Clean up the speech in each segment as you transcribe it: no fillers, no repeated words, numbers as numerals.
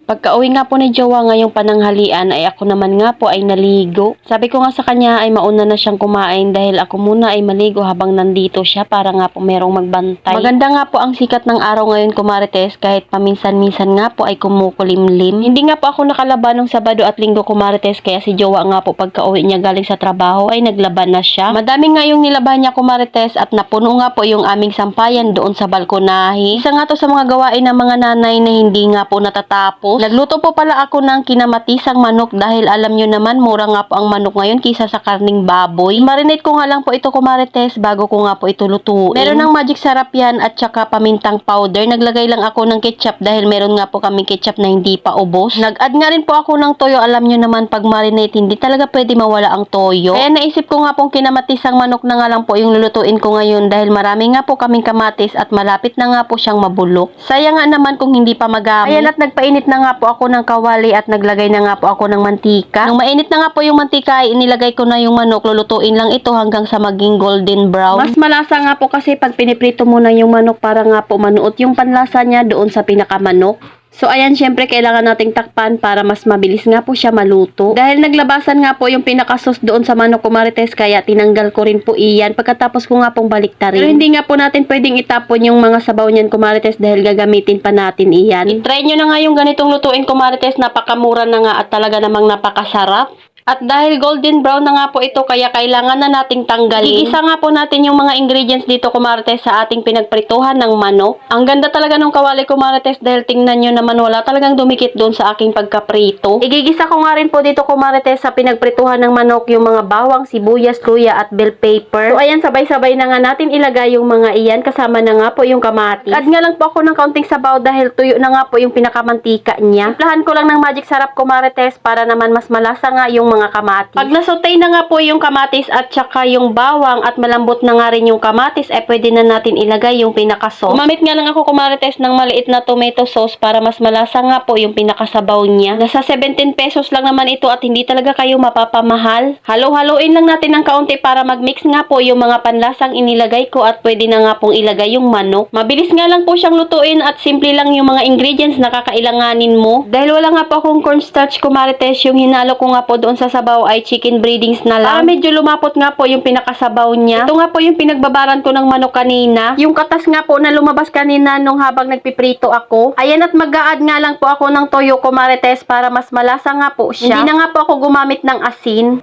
Pagka-uwi nga po ni Jowa ngayong pananghalian ay ako naman nga po ay naligo. Sabi ko nga sa kanya ay mauna na siyang kumain dahil ako muna ay maligo habang nandito siya para nga po merong magbantay. Maganda nga po ang sikat ng araw ngayon, kumarites, kahit paminsan-minsan nga po ay kumukulimlim. Hindi nga po ako nakalaba nung Sabado at Linggo, kumarites, kaya si Jowa nga po pagka-uwi niya galing sa trabaho ay naglaban na siya. Madami nga yung nilaban niya, kumarites, at napuno nga po yung aming sampayan doon sa balkonahe. Isa nga to sa mga gawain ng mga nanay na hindi nga po natatapos. Nagluto po pala ako ng kinamatisang manok dahil alam nyo naman mura nga po ang manok ngayon kisa sa karning baboy. Marinate ko nga lang po ito, kumarites, bago ko nga po ito lutuin. Meron ng magic sarap yan at saka pamintang powder. Naglagay lang ako ng ketchup dahil meron nga po kaming ketchup na hindi pa ubos. Nag-add nga rin po ako ng toyo. Alam nyo naman pag marinate hindi talaga pwede mawala ang toyo. Kaya naisip ko nga pong kinamatisang manok na nga lang po yung lulutuin ko ngayon dahil marami nga po kaming kamatis at malapit na nga po siyang mabulok. Sayang nga naman kung hindi pa magamit. Ayan, at nagpainit na nga po ako ng kawali at naglagay na nga po ako ng mantika. Nung mainit na nga po yung mantika ay inilagay ko na yung manok. Lulutuin lang ito hanggang sa maging golden brown. Mas malasa nga po kasi pag piniprito mo na yung manok para nga po manuot yung panlasa niya doon sa pinakamanok. So ayan, syempre kailangan nating takpan para mas mabilis nga po siya maluto. Dahil naglabasan nga po yung pinakasos doon sa manok, kumarites, kaya tinanggal ko rin po iyan pagkatapos ko nga pong baliktarin. Pero hindi nga po natin pwedeng itapon yung mga sabaw niyan, kumarites, dahil gagamitin pa natin iyan. I-try nyo na nga yung ganitong lutuin, kumarites, napakamura na nga at talaga namang napakasarap. At dahil golden brown na nga po ito, kaya kailangan na nating tanggalin. Igisa nga po natin yung mga ingredients dito, kumarites, sa ating pinagprituhan ng manok. Ang ganda talaga ng kawali, kumarites, dahil tingnan nyo naman wala talagang dumikit doon sa aking pagkaprito. Igigisa ko nga rin po dito, kumarites, sa pinagprituhan ng manok yung mga bawang, sibuyas, luya at bell pepper. So ayan, sabay-sabay na nga natin ilagay yung mga iyan, kasama na nga po yung kamatis. Add nga lang po ako ng kaunting sabaw dahil tuyo na nga po yung pinakamantika niya. Timplahan ko lang ng magic sarap, kumarites, para naman mas malasa nga yung mga kamatis. Pag nasautay na nga po yung kamatis at saka yung bawang at malambot na nga rin yung kamatis, pwede na natin ilagay yung pinaka-sauce. Gumamit nga lang ako, kumarites, ng maliit na tomato sauce para mas malasa nga po yung pinakasabaw niya. Nasa 17 pesos lang naman ito at hindi talaga kayo mapapamahal. Halo-haloin lang natin ng kaunti para mag-mix nga po yung mga panlasang inilagay ko at pwede na nga pong ilagay yung manok. Mabilis nga lang po siyang lutuin at simple lang yung mga ingredients na kakailanganin mo. Dahil wala nga po akong cornstarch, kumarites, yung hinalo ko nga po doon sa sabaw ay chicken breadings na lang. Para medyo lumapot nga po yung pinakasabaw niya. Ito nga po yung pinagbabaran ko ng manok kanina. Yung katas nga po na lumabas kanina nung habang nagpiprito ako. Ayan, at mag-a-add nga lang po ako ng toyo, kumarites, para mas malasa nga po siya. Hindi na nga po ako gumamit ng asin.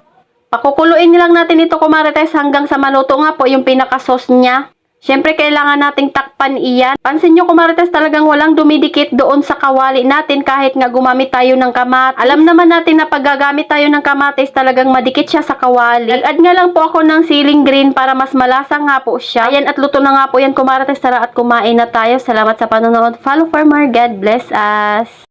Pakukuluin lang natin ito, kumarites, hanggang sa maluto nga po yung pinaka-sauce niya. Siyempre, kailangan nating takpan iyan. Pansin nyo, kumarites, talagang walang dumidikit doon sa kawali natin kahit nga gumamit tayo ng kamatis. Alam naman natin na pag gagamit tayo ng kamatis, talagang madikit siya sa kawali. Nag-add nga lang po ako ng siling green para mas malasa nga po siya. Ayan, at luto na nga po yan, kumarites. Tara at kumain na tayo. Salamat sa panonood. Follow for more. God bless us.